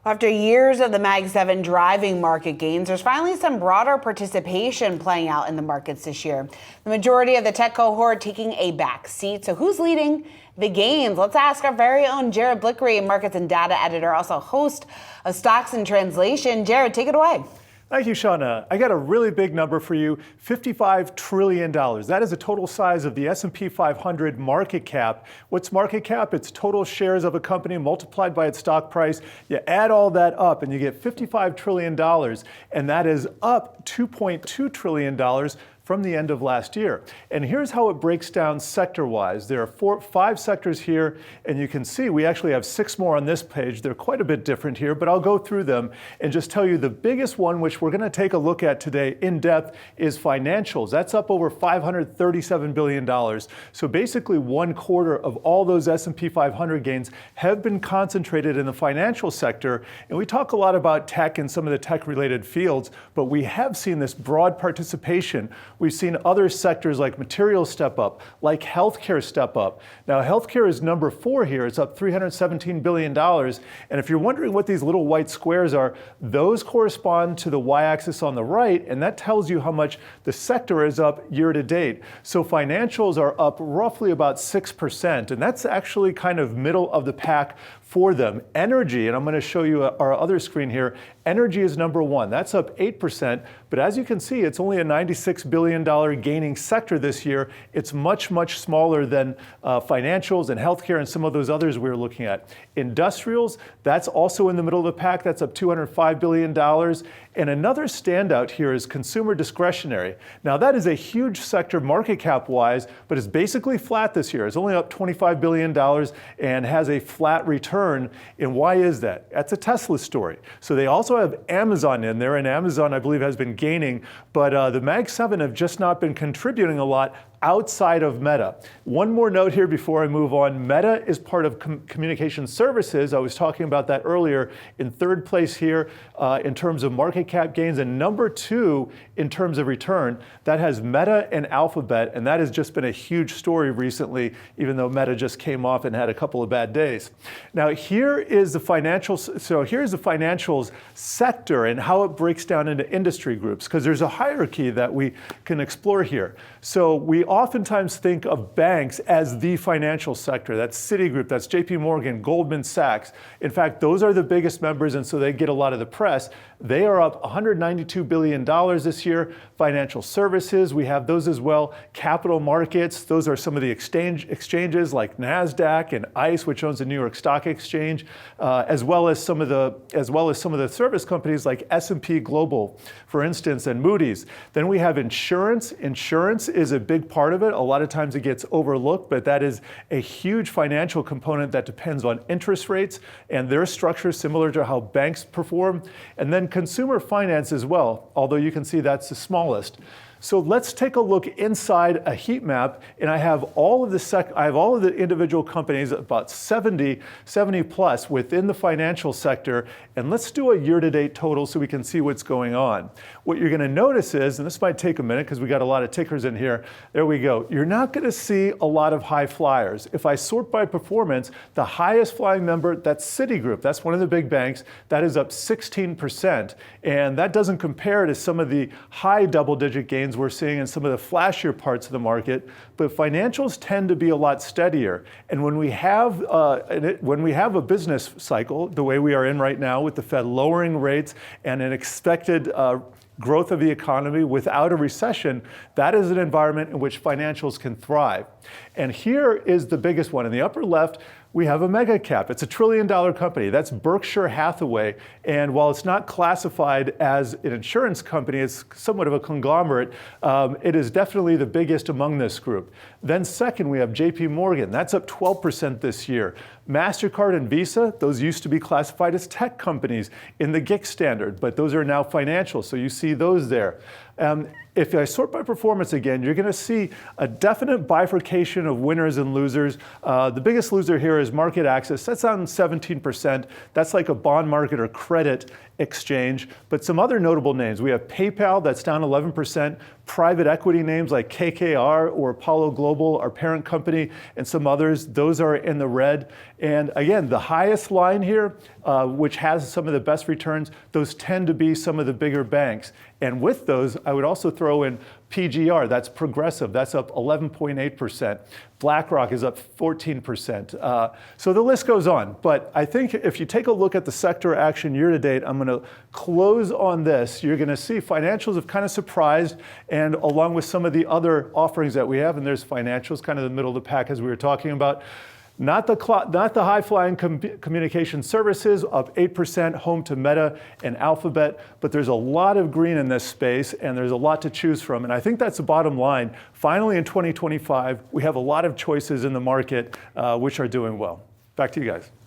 After years of the Mag 7 driving market gains, there's finally some broader participation playing out in the markets this year. The majority of the tech cohort taking a back seat. So who's leading the gains? Let's ask our very own Jared Blikre, markets and data editor, also host of Stocks in Translation. Jared, take it away. Thank you, Seana. I got a really big number for you, $55 trillion. That is the total size of the S&P 500 market cap. What's market cap? It's total shares of a company multiplied by its stock price. You add all that up and you get $55 trillion, and that is up $2.2 trillion from the end of last year. And here's how it breaks down sector-wise. There are five sectors here, and you can see we actually have six more on this page. They're quite a bit different here, but I'll go through them and just tell you the biggest one, which we're going to take a look at today in depth, is financials. That's up over $537 billion. So basically 1/4 of all those S&P 500 gains have been concentrated in the financial sector. And we talk a lot about tech and some of the tech-related fields, but we have seen this broad participation. We've seen other sectors like materials step up, like healthcare step up. Now, healthcare is number 4 here. It's up $317 billion. And if you're wondering what these little white squares are, those correspond to the y-axis on the right, and that tells you how much the sector is up year to date. So financials are up roughly about 6%, and that's actually kind of middle of the pack for them. Energy, and I'm going to show you our other screen here, energy is number 1. That's up 8%, but as you can see, it's only a $96 billion gaining sector this year. It's much, much smaller than financials and healthcare and some of those others we were looking at. Industrials, that's also in the middle of the pack. That's up $205 billion. And another standout here is consumer discretionary. Now, that is a huge sector market cap-wise, but it's basically flat this year. It's only up $25 billion and has a flat return. And why is that? That's a Tesla story. So they also have Amazon in there, and Amazon, I believe, has been gaining, but the Mag 7 have just not been contributing a lot outside of Meta. One more note here before I move on. Meta is part of communication services. I was talking about that earlier. In third place here in terms of market cap gains, and number 2 in terms of return. That has Meta and Alphabet, and that has just been a huge story recently, even though Meta just came off and had a couple of bad days. Now here is the financials. So here's the financials sector and how it breaks down into industry groups, because there's a hierarchy that we can explore here. So we oftentimes think of banks as the financial sector. That's Citigroup, that's JP Morgan, Goldman Sachs. In fact, those are the biggest members, and so they get a lot of the press. They are up $192 billion this year. Financial services, we have those as well. Capital markets, those are some of the exchanges like NASDAQ and ICE, which owns the New York Stock Exchange, as well as some of the service companies like S&P Global, for instance, and Moody's. Then we have insurance. Insurance is a big part of it. A lot of times it gets overlooked, but that is a huge financial component that depends on interest rates and their structure, similar to how banks perform. And then consumer finance as well, although you can see that's the smallest. So let's take a look inside a heat map, and I have all of the individual companies, about 70 plus within the financial sector, and let's do a year-to-date total so we can see what's going on. What you're going to notice is, and this might take a minute because we got a lot of tickers in here, there we go. You're not going to see a lot of high flyers. If I sort by performance, the highest flying member, that's Citigroup. That's one of the big banks. That is up 16%, and that doesn't compare to some of the high double-digit gains we're seeing in some of the flashier parts of the market, but financials tend to be a lot steadier. And when we have a business cycle, the way we are in right now with the Fed lowering rates and an expected growth of the economy without a recession, that is an environment in which financials can thrive. And here is the biggest one. In the upper left, we have a mega cap. It's a $1 trillion company. That's Berkshire Hathaway. And while it's not classified as an insurance company, it's somewhat of a conglomerate. It is definitely the biggest among this group. Then second, we have JP Morgan. That's up 12% this year. MasterCard and Visa, those used to be classified as tech companies in the GIC standard, but those are now financial, so you see those there. If I sort by performance again, you're going to see a definite bifurcation of winners and losers. The biggest loser here is MarketAxess. That's down 17%. That's like a bond market or credit exchange. But some other notable names. We have PayPal, that's down 11%. Private equity names like KKR or Apollo Global, our parent company, and some others, those are in the red. And again, the highest line here, which has some of the best returns, those tend to be some of the bigger banks. And with those, I would also throw in PGR, that's Progressive, that's up 11.8%. BlackRock is up 14%. So the list goes on. But I think if you take a look at the sector action year to date, I'm going to close on this. You're going to see financials have kind of surprised, and along with some of the other offerings that we have, and there's financials kind of the middle of the pack as we were talking about. Not the high-flying communication services, up 8%, home to Meta and Alphabet, but there's a lot of green in this space, and there's a lot to choose from. And I think that's the bottom line. Finally, in 2025, we have a lot of choices in the market which are doing well. Back to you guys.